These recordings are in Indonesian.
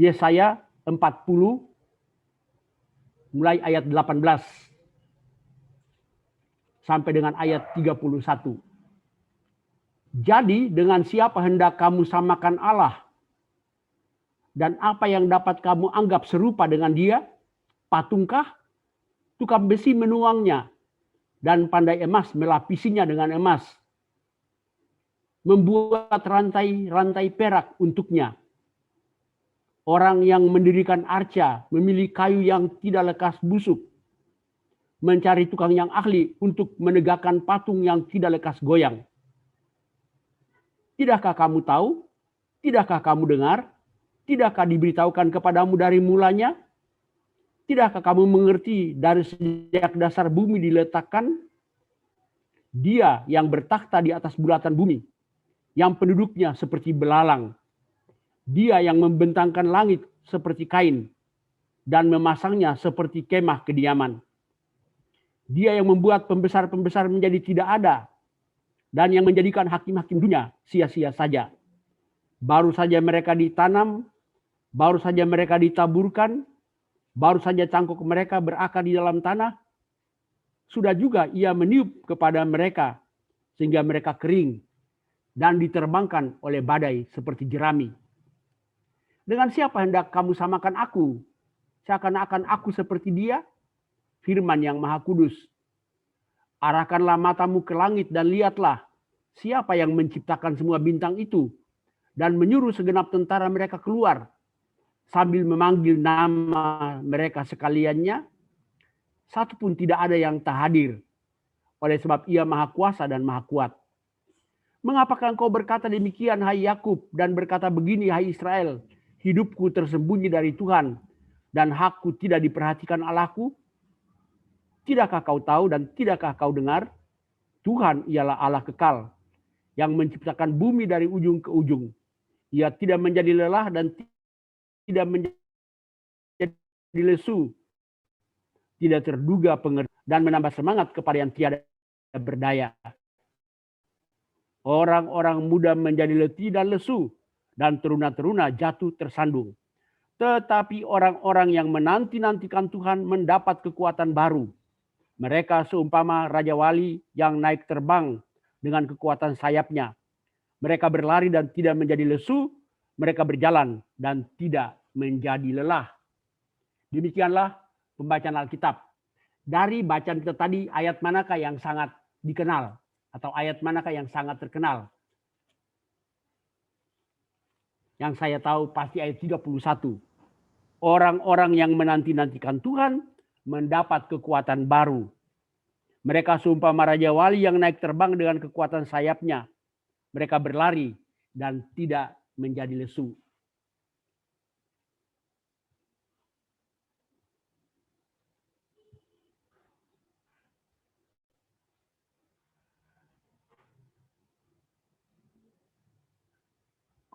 Yesaya 40 mulai ayat 18 sampai dengan ayat 31. Jadi dengan siapa hendak kamu samakan Allah? Dan apa yang dapat kamu anggap serupa dengan dia? Patungkah? Tukang besi menuangnya, dan pandai emas melapisinya dengan emas. Membuat rantai-rantai perak untuknya. Orang yang mendirikan arca memilih kayu yang tidak lekas busuk. Mencari tukang yang ahli untuk menegakkan patung yang tidak lekas goyang. Tidakkah kamu tahu? Tidakkah kamu dengar? Tidakkah diberitahukan kepadamu dari mulanya? Tidakkah kamu mengerti dari sejak dasar bumi diletakkan? Dia yang bertakhta di atas bulatan bumi, yang penduduknya seperti belalang. Dia yang membentangkan langit seperti kain, dan memasangnya seperti kemah kediaman. Dia yang membuat pembesar-pembesar menjadi tidak ada, dan yang menjadikan hakim-hakim dunia sia-sia saja. Baru saja mereka ditanam, baru saja mereka ditaburkan, baru saja cangkok mereka berakar di dalam tanah, sudah juga ia meniup kepada mereka, sehingga mereka kering, dan diterbangkan oleh badai seperti jerami. Dengan siapa hendak kamu samakan aku? Seakan-akan aku seperti dia? Firman yang Maha Kudus. Arahkanlah matamu ke langit dan lihatlah siapa yang menciptakan semua bintang itu dan menyuruh segenap tentara mereka keluar sambil memanggil nama mereka sekaliannya. Satu pun tidak ada yang tak hadir, oleh sebab ia Maha Kuasa dan Maha Kuat. Mengapakah engkau berkata demikian, hai Yakub, dan berkata begini, hai Israel, hidupku tersembunyi dari Tuhan dan hakku tidak diperhatikan Allahku? Tidakkah kau tahu dan tidakkah kau dengar? Tuhan ialah Allah kekal yang menciptakan bumi dari ujung ke ujung. Ia tidak menjadi lelah dan tidak menjadi lesu, tidak terduga pengertian, dan menambah semangat kepada yang tiada berdaya. Orang-orang muda menjadi letih dan lesu, dan teruna-teruna jatuh tersandung. Tetapi orang-orang yang menanti-nantikan Tuhan mendapat kekuatan baru. Mereka seumpama Raja Wali yang naik terbang dengan kekuatan sayapnya. Mereka berlari dan tidak menjadi lesu, mereka berjalan dan tidak menjadi lelah. Demikianlah pembacaan Alkitab. Dari bacaan kita tadi, ayat manakah yang sangat dikenal? Atau ayat manakah yang sangat terkenal? Yang saya tahu pasti ayat 31. Orang-orang yang menanti-nantikan Tuhan mendapat kekuatan baru. Mereka seumpama Raja Wali yang naik terbang dengan kekuatan sayapnya. Mereka berlari dan tidak menjadi lesu.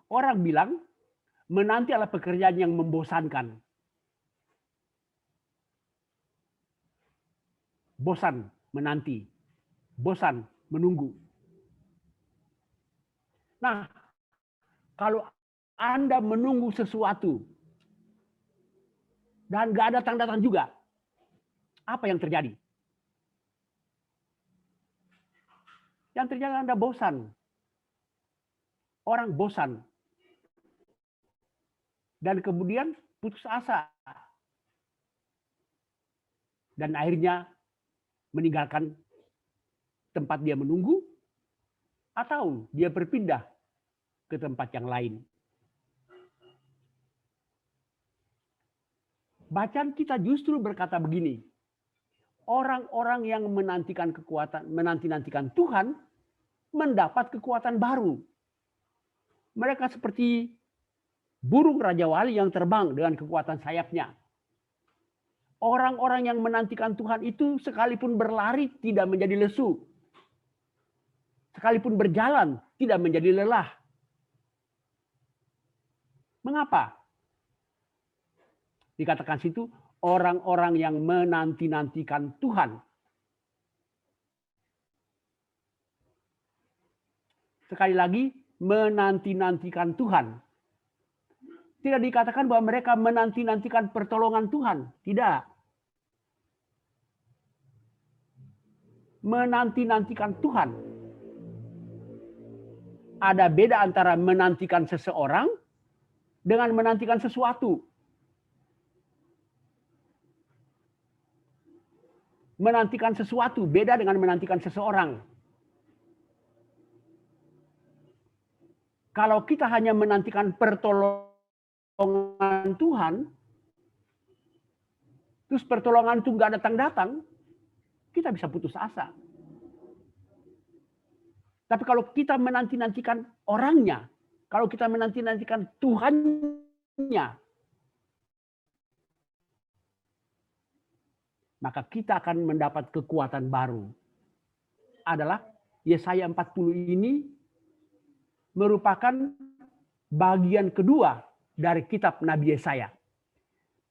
Orang bilang menanti adalah pekerjaan yang membosankan. Bosan menanti, bosan menunggu. Nah, kalau Anda menunggu sesuatu dan gak ada datang-datang juga, apa yang terjadi? Yang terjadi Anda bosan. Orang bosan. Dan kemudian putus asa. Dan akhirnya meninggalkan tempat dia menunggu, atau dia berpindah ke tempat yang lain. Bacaan kita justru berkata begini, orang-orang yang menanti-nantikan Tuhan mendapat kekuatan baru. Mereka seperti burung Raja Wali yang terbang dengan kekuatan sayapnya. Orang-orang yang menantikan Tuhan itu sekalipun berlari tidak menjadi lesu. Sekalipun berjalan tidak menjadi lelah. Mengapa? Dikatakan situ orang-orang yang menanti-nantikan Tuhan. Sekali lagi, menanti-nantikan Tuhan. Tidak dikatakan bahwa mereka menanti-nantikan pertolongan Tuhan. Tidak. Menanti-nantikan Tuhan. Ada beda antara menantikan seseorang dengan menantikan sesuatu. Menantikan sesuatu beda dengan menantikan seseorang. Kalau kita hanya menantikan pertolongan Tuhan, terus pertolongan itu nggak datang-datang, kita bisa putus asa. Tapi kalau kita menanti-nantikan orangnya, kalau kita menanti-nantikan Tuhannya, maka kita akan mendapat kekuatan baru. Adalah Yesaya 40 ini merupakan bagian kedua dari kitab Nabi Yesaya.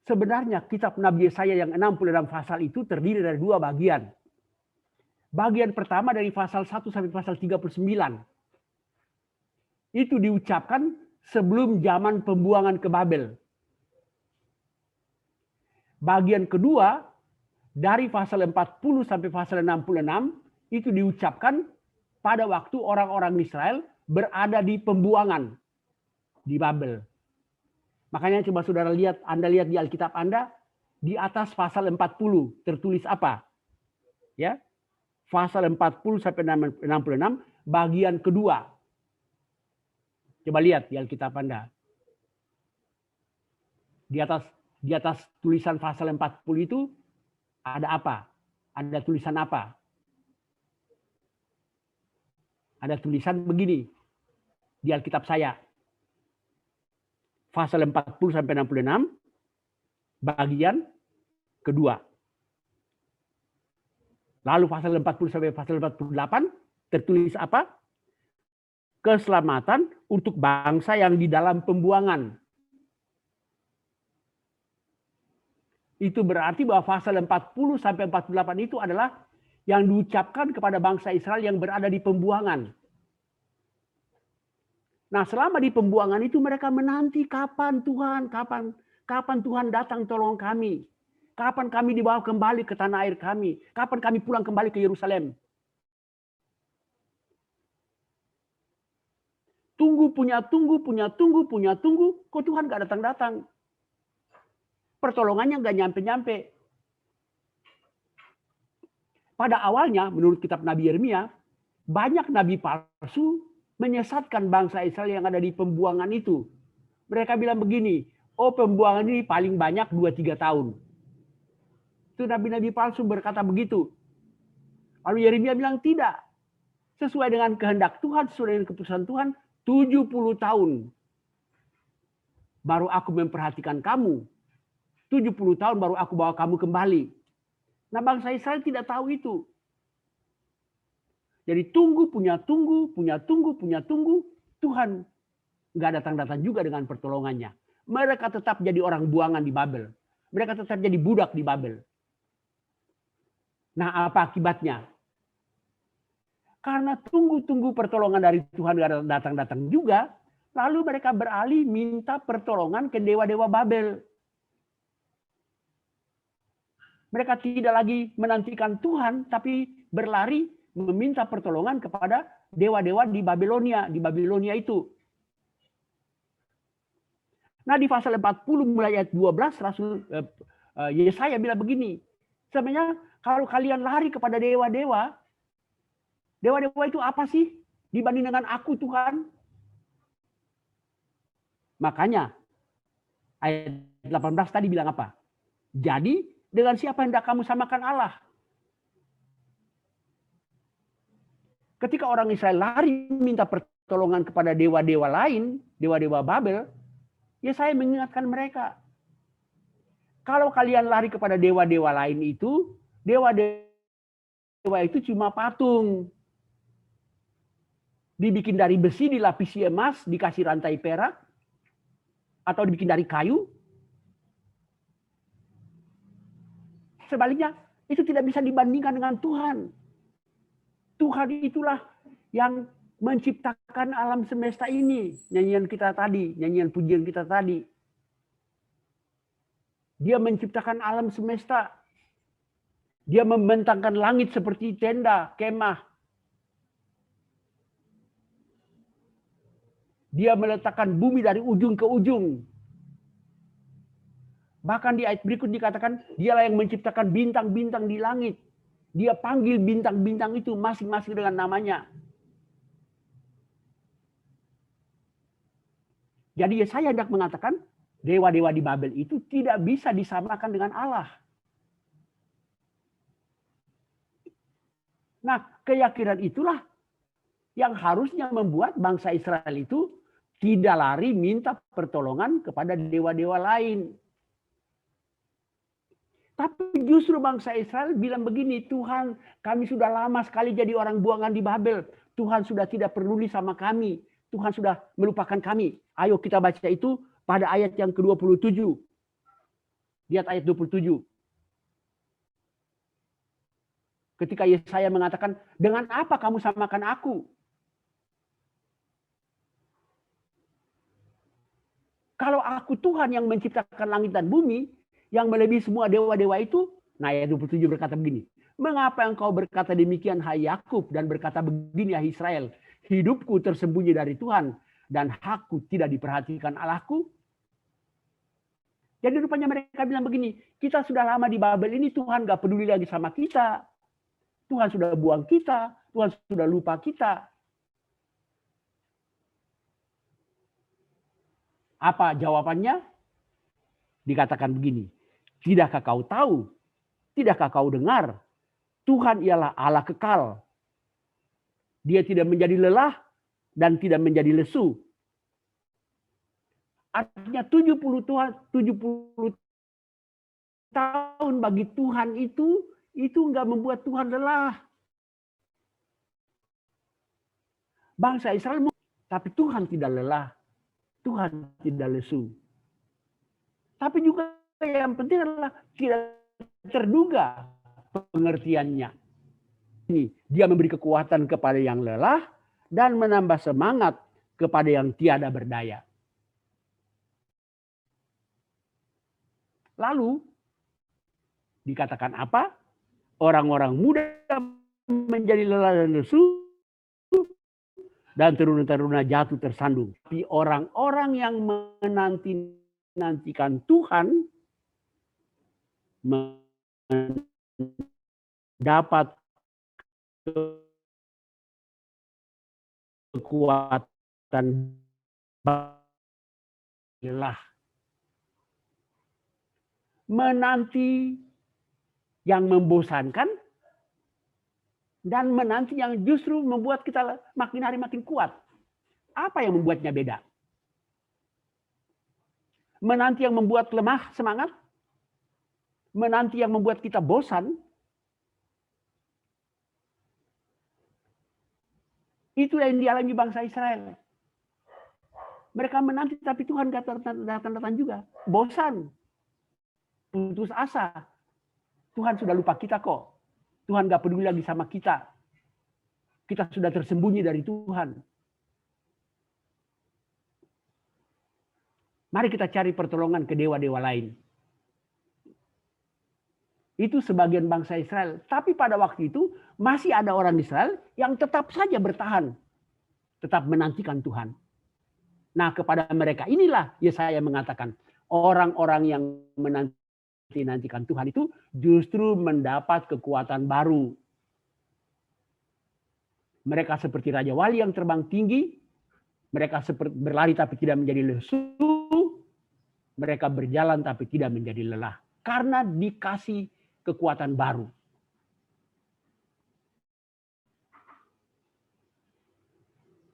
Sebenarnya kitab Nabi Yesaya yang 66 pasal itu terdiri dari dua bagian. Bagian pertama dari pasal 1 sampai pasal 39. Itu diucapkan sebelum zaman pembuangan ke Babel. Bagian kedua dari pasal 40 sampai pasal 66 itu diucapkan pada waktu orang-orang Israel berada di pembuangan di Babel. Makanya coba saudara lihat, Anda lihat di Alkitab Anda, di atas pasal 40 tertulis apa? Ya. Pasal 40 sampai 66 bagian kedua. Coba lihat di Alkitab Anda. Di atas tulisan pasal 40 itu ada apa? Ada tulisan apa? Ada tulisan begini di Alkitab saya. Pasal 40 sampai 66 bagian kedua. Lalu pasal 40 sampai pasal 48 tertulis apa? Keselamatan untuk bangsa yang di dalam pembuangan. Itu berarti bahwa pasal 40 sampai 48 itu adalah yang diucapkan kepada bangsa Israel yang berada di pembuangan. Nah, selama di pembuangan itu mereka menanti kapan Tuhan datang tolong kami. Kapan kami dibawa kembali ke tanah air kami. Kapan kami pulang kembali ke Yerusalem. Tunggu. Kok Tuhan gak datang-datang. Pertolongannya gak nyampe-nyampe. Pada awalnya, menurut kitab Nabi Yeremia, banyak nabi palsu menyesatkan bangsa Israel yang ada di pembuangan itu. Mereka bilang begini, pembuangan ini paling banyak 2-3 tahun. Itu nabi-nabi palsu berkata begitu. Lalu Yeremia bilang tidak. Sesuai dengan kehendak Tuhan, sesuai dengan keputusan Tuhan, 70 tahun. Baru aku memperhatikan kamu. 70 tahun baru aku bawa kamu kembali. Nah, bangsa Israel tidak tahu itu. Jadi tunggu. Tuhan nggak datang-datang juga dengan pertolongannya. Mereka tetap jadi orang buangan di Babel. Mereka tetap jadi budak di Babel. Nah, apa akibatnya? Karena tunggu pertolongan dari Tuhan nggak datang-datang juga, lalu mereka beralih minta pertolongan ke dewa-dewa Babel. Mereka tidak lagi menantikan Tuhan, tapi berlari meminta pertolongan kepada dewa-dewa di Babilonia itu. Nah, di pasal 40 mulai ayat 12 Rasul Yesaya bilang begini. Sebenarnya kalau kalian lari kepada dewa-dewa itu apa sih dibanding dengan aku Tuhan? Makanya ayat 18 tadi bilang apa? Jadi dengan siapa hendak kamu samakan Allah? Ketika orang Israel lari minta pertolongan kepada dewa-dewa lain, dewa-dewa Babel, Yesaya mengingatkan mereka. Kalau kalian lari kepada dewa-dewa lain itu, dewa-dewa itu cuma patung. Dibikin dari besi, dilapisi emas, dikasih rantai perak, atau dibikin dari kayu. Sebaliknya, itu tidak bisa dibandingkan dengan Tuhan. Tuhan itulah yang menciptakan alam semesta ini. Nyanyian kita tadi, nyanyian pujian kita tadi. Dia menciptakan alam semesta. Dia membentangkan langit seperti tenda, kemah. Dia meletakkan bumi dari ujung ke ujung. Bahkan di ayat berikut dikatakan, dialah yang menciptakan bintang-bintang di langit. Dia panggil bintang-bintang itu masing-masing dengan namanya. Jadi saya hendak mengatakan, dewa-dewa di Babel itu tidak bisa disamakan dengan Allah. Nah, keyakinan itulah yang harusnya membuat bangsa Israel itu tidak lari minta pertolongan kepada dewa-dewa lain. Tapi justru bangsa Israel bilang begini, Tuhan, kami sudah lama sekali jadi orang buangan di Babel. Tuhan sudah tidak peduli sama kami. Tuhan sudah melupakan kami. Ayo kita baca itu pada ayat yang ke-27. Lihat ayat 27. Ketika Yesaya mengatakan, dengan apa kamu samakan aku? Kalau aku Tuhan yang menciptakan langit dan bumi, yang melebihi semua dewa-dewa itu, nah ayat 27 berkata begini, mengapa engkau berkata demikian hai Yakub dan berkata begini hai Israel, hidupku tersembunyi dari Tuhan dan hakku tidak diperhatikan Allahku? Jadi rupanya mereka bilang begini, kita sudah lama di Babel ini, Tuhan gak peduli lagi sama kita. Tuhan sudah buang kita, Tuhan sudah lupa kita. Apa jawabannya? Dikatakan begini, tidakkah kau tahu? Tidakkah kau dengar? Tuhan ialah Allah kekal. Dia tidak menjadi lelah dan tidak menjadi lesu. Artinya 70 tahun bagi Tuhan itu enggak membuat Tuhan lelah. Bangsa Israel, tapi Tuhan tidak lelah. Tuhan tidak lesu. Tapi juga yang penting adalah tidak terduga pengertiannya. Dia memberi kekuatan kepada yang lelah dan menambah semangat kepada yang tiada berdaya. Lalu dikatakan apa? Orang-orang muda menjadi lelah dan lesu dan teruna-teruna jatuh tersandung. Tapi orang-orang yang menanti-nantikan Tuhan mendapat kekuatan lelah. Menanti yang membosankan dan menanti yang justru membuat kita makin hari makin kuat. Apa yang membuatnya beda? Menanti yang membuat lemah semangat? Menanti yang membuat kita bosan? Itu yang dialami bangsa Israel. Mereka menanti tapi Tuhan gak datang-datang juga. Bosan. Putus asa. Tuhan sudah lupa kita kok. Tuhan gak peduli lagi sama kita. Kita sudah tersembunyi dari Tuhan. Mari kita cari pertolongan ke dewa-dewa lain. Itu sebagian bangsa Israel. Tapi pada waktu itu masih ada orang Israel yang tetap saja bertahan. Tetap menantikan Tuhan. Nah, kepada mereka inilah Yesaya mengatakan, orang-orang yang menantikan Tuhan itu justru mendapat kekuatan baru. Mereka seperti Raja Wali yang terbang tinggi. Mereka seperti berlari tapi tidak menjadi lesu. Mereka berjalan tapi tidak menjadi lelah. Karena dikasih kekuatan baru.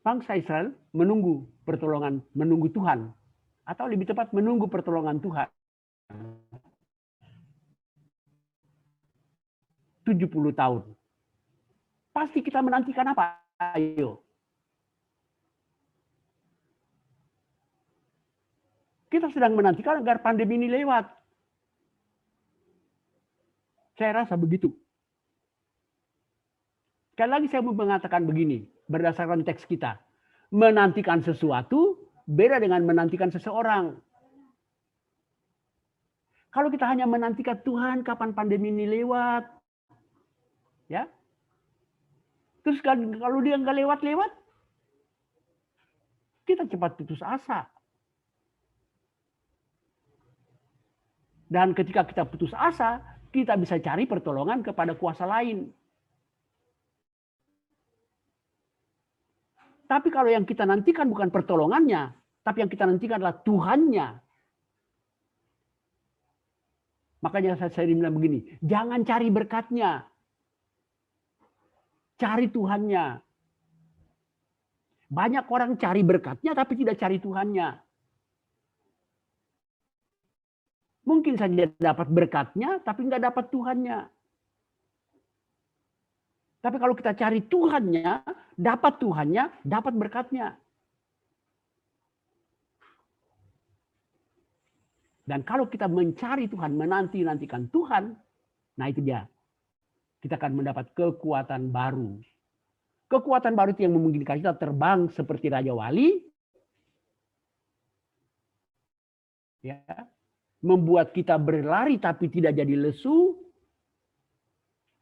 Bangsa Israel menunggu pertolongan, menunggu Tuhan. Atau lebih tepat menunggu pertolongan Tuhan. 70 tahun. Pasti kita menantikan apa? Ayo. Kita sedang menantikan agar pandemi ini lewat. Saya rasa begitu. Sekali lagi saya mau mengatakan begini, berdasarkan teks kita. Menantikan sesuatu beda dengan menantikan seseorang. Kalau kita hanya menantikan Tuhan kapan pandemi ini lewat, ya. Terus kalau dia nggak lewat-lewat, kita cepat putus asa. Dan ketika kita putus asa, kita bisa cari pertolongan kepada kuasa lain. Tapi kalau yang kita nantikan bukan pertolongannya, tapi yang kita nantikan adalah Tuhannya. Makanya saya bilang begini, jangan cari berkatnya. Cari Tuhannya. Banyak orang cari berkatnya tapi tidak cari Tuhannya. Mungkin saja dapat berkatnya tapi nggak dapat Tuhannya. Tapi kalau kita cari Tuhannya, dapat Tuhannya, dapat berkatnya. Dan kalau kita mencari Tuhan, menanti-nantikan Tuhan, nah itu dia. Kita akan mendapat kekuatan baru. Kekuatan baru itu yang memungkinkan kita terbang seperti Raja Wali. Ya, membuat kita berlari tapi tidak jadi lesu.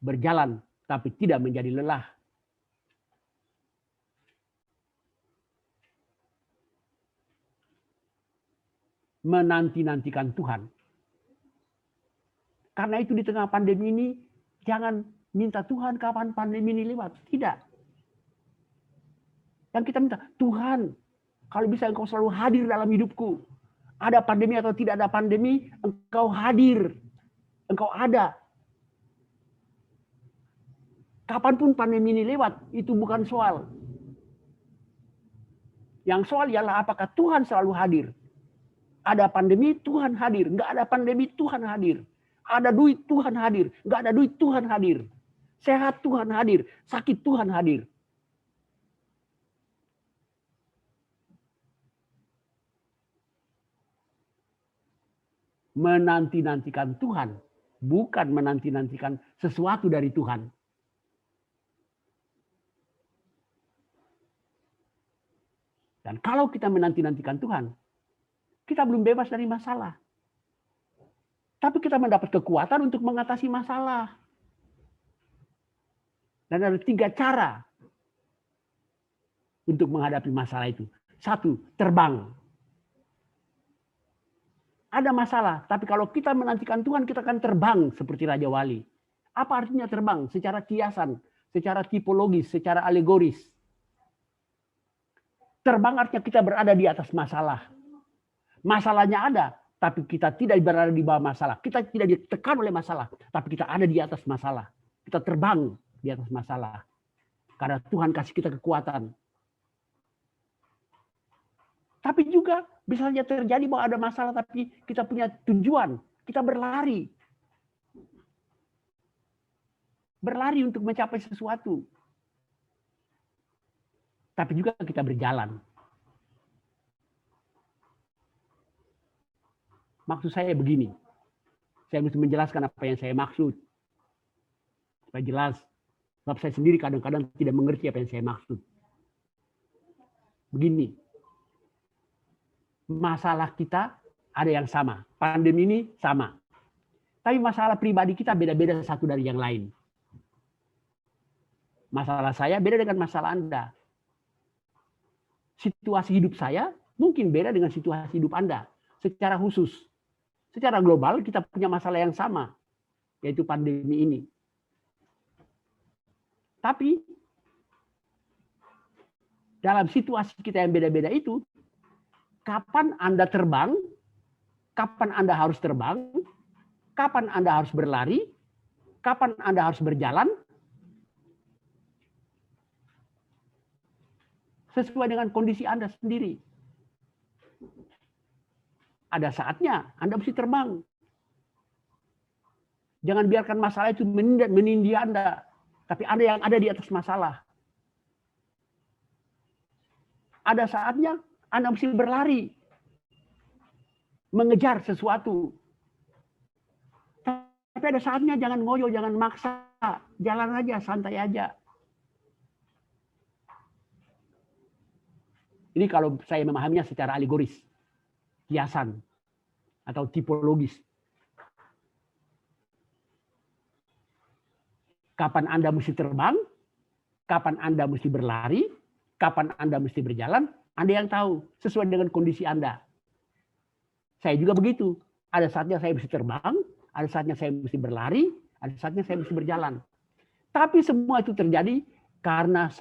Berjalan tapi tidak menjadi lelah. Menanti-nantikan Tuhan. Karena itu di tengah pandemi ini, jangan minta Tuhan kapan pandemi ini lewat. Tidak. Yang kita minta, Tuhan, kalau bisa Engkau selalu hadir dalam hidupku. Ada pandemi atau tidak ada pandemi, Engkau hadir. Engkau ada. Kapanpun pandemi ini lewat, itu bukan soal. Yang soal ialah apakah Tuhan selalu hadir. Ada pandemi, Tuhan hadir. Enggak ada pandemi, Tuhan hadir. Ada duit, Tuhan hadir. Enggak ada duit, Tuhan hadir. Sehat, Tuhan hadir. Sakit, Tuhan hadir. Menanti-nantikan Tuhan. Bukan menanti-nantikan sesuatu dari Tuhan. Dan kalau kita menanti-nantikan Tuhan, kita belum bebas dari masalah. Tapi kita mendapat kekuatan untuk mengatasi masalah. Dan ada 3 cara untuk menghadapi masalah itu. 1, terbang. Ada masalah, tapi kalau kita menantikan Tuhan, kita akan terbang seperti Raja Wali. Apa artinya terbang? Secara kiasan, secara tipologis, secara alegoris. Terbang artinya kita berada di atas masalah. Masalahnya ada, tapi kita tidak berada di bawah masalah. Kita tidak ditekan oleh masalah, tapi kita ada di atas masalah. Kita terbang di atas masalah. Karena Tuhan kasih kita kekuatan. Tapi juga bisa saja terjadi bahwa ada masalah, tapi kita punya tujuan. Kita berlari. Berlari untuk mencapai sesuatu. Tapi juga kita berjalan. Maksud saya begini. Saya mesti menjelaskan apa yang saya maksud. Supaya jelas. Sebab saya sendiri kadang-kadang tidak mengerti apa yang saya maksud. Begini. Masalah kita ada yang sama. Pandemi ini sama. Tapi masalah pribadi kita beda-beda satu dari yang lain. Masalah saya beda dengan masalah Anda. Situasi hidup saya mungkin beda dengan situasi hidup Anda. Secara khusus. Secara global kita punya masalah yang sama, yaitu pandemi ini. Tapi dalam situasi kita yang beda-beda itu, kapan Anda terbang, kapan Anda harus terbang, kapan Anda harus berlari, kapan Anda harus berjalan, sesuai dengan kondisi Anda sendiri. Ada saatnya Anda mesti terbang. Jangan biarkan masalah itu menindih Anda. Tapi Anda yang ada di atas masalah. Ada saatnya Anda mesti berlari. Mengejar sesuatu. Tapi ada saatnya jangan ngoyo, jangan maksa. Jalan aja, santai aja. Ini kalau saya memahaminya secara alegoris. Kiasan atau tipologis. Kapan Anda mesti terbang, kapan Anda mesti berlari, kapan Anda mesti berjalan, Anda yang tahu, sesuai dengan kondisi Anda. Saya juga begitu. Ada saatnya saya mesti terbang, ada saatnya saya mesti berlari, ada saatnya saya mesti berjalan. Tapi semua itu terjadi karena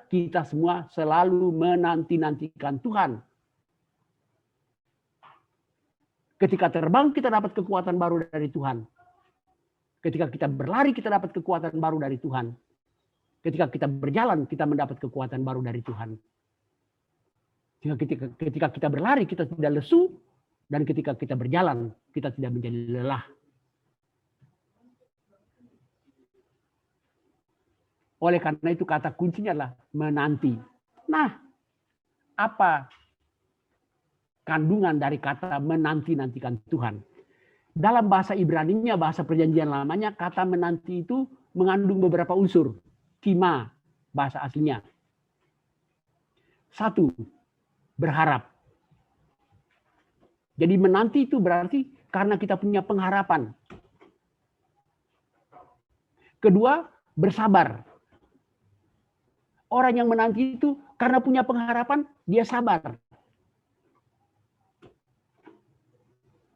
kita semua selalu menanti-nantikan Tuhan. Ketika terbang, kita dapat kekuatan baru dari Tuhan. Ketika kita berlari, kita dapat kekuatan baru dari Tuhan. Ketika kita berjalan, kita mendapat kekuatan baru dari Tuhan. Ketika kita berlari, kita tidak lesu. Dan ketika kita berjalan, kita tidak menjadi lelah. Oleh karena itu kata kuncinya adalah menanti. Nah, apa kandungan dari kata menanti-nantikan Tuhan? Dalam bahasa Ibrani-nya, bahasa perjanjian lamanya, kata menanti itu mengandung beberapa unsur. Kima, bahasa aslinya. 1, berharap. Jadi menanti itu berarti karena kita punya pengharapan. Kedua, bersabar. Orang yang menanti itu karena punya pengharapan, dia sabar.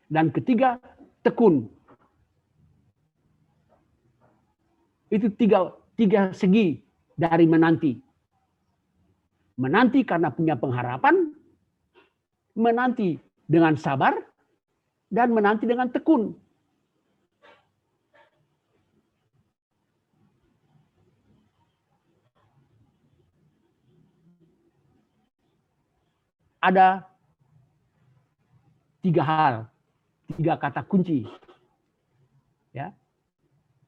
Dan ketiga, tekun. Itu tiga segi dari menanti. Menanti karena punya pengharapan, menanti dengan sabar, dan menanti dengan tekun. Ada 3 hal, 3 kata kunci. Ya.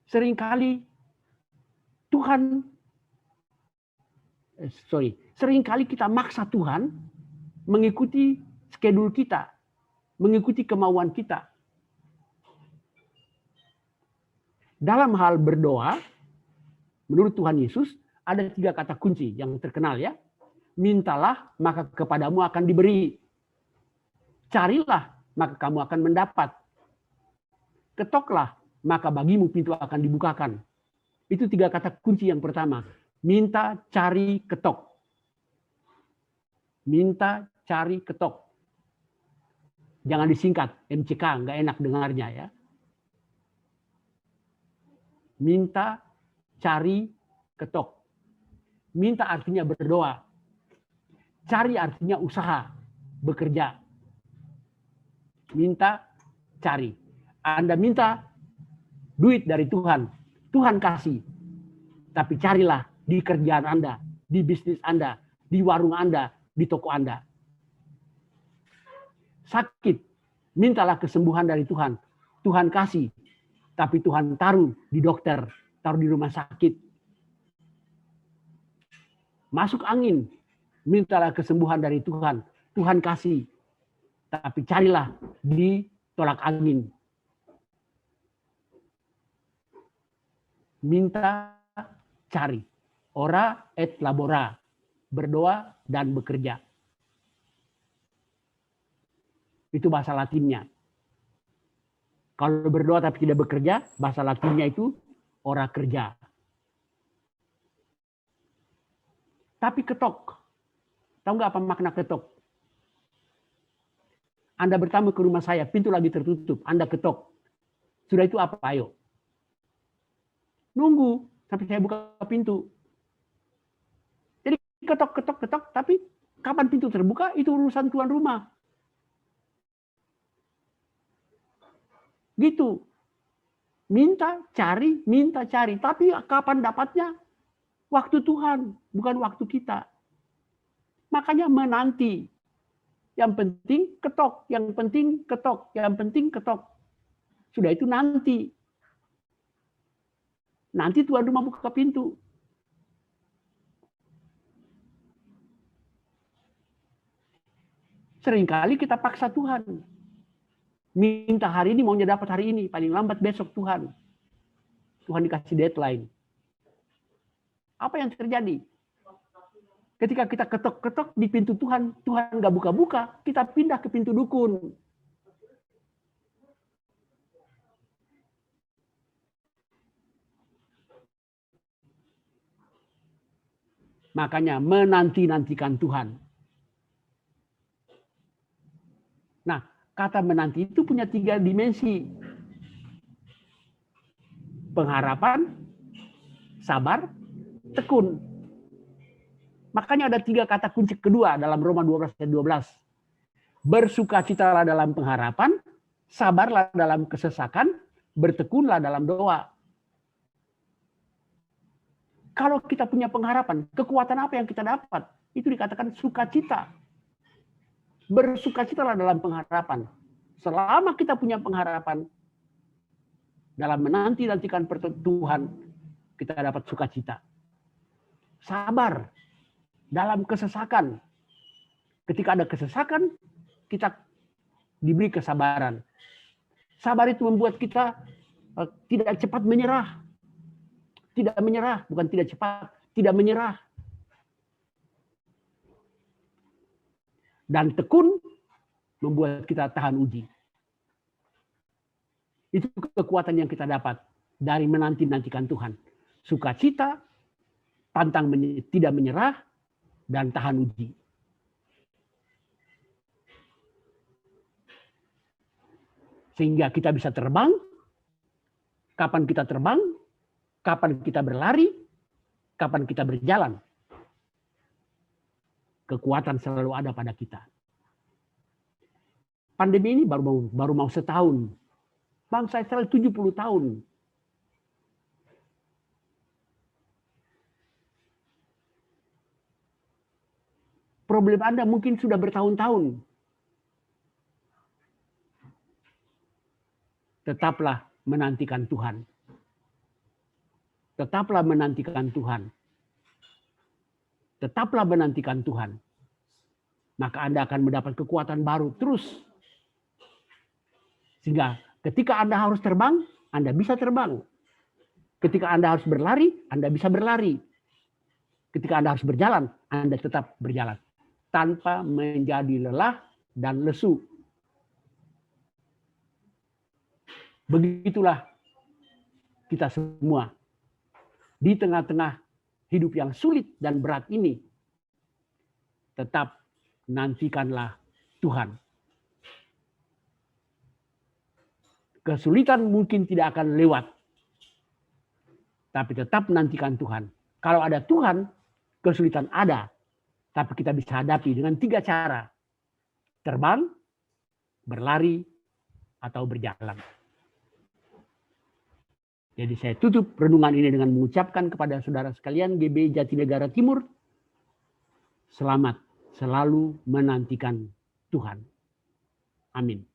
Seringkali kita maksa Tuhan mengikuti schedule kita, mengikuti kemauan kita. Dalam hal berdoa, menurut Tuhan Yesus, ada 3 kata kunci yang terkenal ya. Mintalah, maka kepadamu akan diberi. Carilah, maka kamu akan mendapat. Ketoklah, maka bagimu pintu akan dibukakan. Itu 3 kata kunci yang pertama. Minta, cari, ketok. Minta, cari, ketok. Jangan disingkat, MCK, nggak enak dengarnya ya. Minta, cari, ketok. Minta artinya berdoa. Cari artinya usaha, bekerja. Minta, cari. Anda minta duit dari Tuhan, Tuhan kasih. Tapi carilah di kerjaan Anda, di bisnis Anda, di warung Anda, di toko Anda. Sakit, mintalah kesembuhan dari Tuhan. Tuhan kasih, tapi Tuhan taruh di dokter, taruh di rumah sakit. Masuk angin, mintalah kesembuhan dari Tuhan. Tuhan kasih, tapi carilah di tolak angin. Minta, cari. Ora et labora. Berdoa dan bekerja. Itu bahasa Latinnya. Kalau berdoa tapi tidak bekerja, bahasa Latinnya itu ora kerja. Tapi ketok. Tahu nggak apa makna ketok? Anda bertamu ke rumah saya, pintu lagi tertutup, Anda ketok. Sudah itu apa? Ayo. Nunggu sampai saya buka pintu. Jadi ketok, tapi kapan pintu terbuka, itu urusan tuan rumah. Gitu. Minta, cari. Tapi kapan dapatnya? Waktu Tuhan, bukan waktu kita. Makanya menanti. Yang penting ketok, yang penting ketok, yang penting ketok. Sudah itu nanti. Nanti tuan rumah buka pintu. Seringkali kita paksa Tuhan. Minta hari ini, maunya dapat hari ini. Paling lambat besok Tuhan. Tuhan dikasih deadline. Apa yang terjadi? Ketika kita ketok-ketok di pintu Tuhan, Tuhan nggak buka-buka, kita pindah ke pintu dukun. Makanya menanti-nantikan Tuhan. Nah, kata menanti itu punya 3 dimensi. Pengharapan, sabar, tekun. Makanya ada 3 kata kunci kedua dalam Roma 12 ayat 12. Bersukacitalah dalam pengharapan, sabarlah dalam kesesakan, bertekunlah dalam doa. Kalau kita punya pengharapan, kekuatan apa yang kita dapat? Itu dikatakan sukacita. Bersukacitalah dalam pengharapan. Selama kita punya pengharapan, dalam menanti-nantikan Tuhan, kita dapat sukacita. Sabar dalam kesesakan. Ketika ada kesesakan, kita diberi kesabaran. Sabar itu membuat kita tidak cepat menyerah. Tidak menyerah, bukan tidak cepat, tidak menyerah. Dan tekun membuat kita tahan uji. Itu kekuatan yang kita dapat dari menanti-nantikan Tuhan. Sukacita, pantang tidak menyerah, dan tahan uji. Sehingga kita bisa terbang. Kapan kita terbang? Kapan kita berlari? Kapan kita berjalan? Kekuatan selalu ada pada kita. Pandemi ini baru mau setahun. Bangsa Israel 70 tahun. Problem Anda mungkin sudah bertahun-tahun. Tetaplah menantikan Tuhan. Tetaplah menantikan Tuhan. Tetaplah menantikan Tuhan. Maka Anda akan mendapat kekuatan baru terus. Sehingga ketika Anda harus terbang, Anda bisa terbang. Ketika Anda harus berlari, Anda bisa berlari. Ketika Anda harus berjalan, Anda tetap berjalan. Tanpa menjadi lelah dan lesu. Begitulah kita semua. Di tengah-tengah hidup yang sulit dan berat ini, tetap nantikanlah Tuhan. Kesulitan mungkin tidak akan lewat, tapi tetap nantikan Tuhan. Kalau ada Tuhan, kesulitan ada, tapi kita bisa hadapi dengan 3 cara. Terbang, berlari, atau berjalan. Jadi saya tutup renungan ini dengan mengucapkan kepada saudara sekalian GBI Jatinegara Timur, selamat selalu menantikan Tuhan. Amin.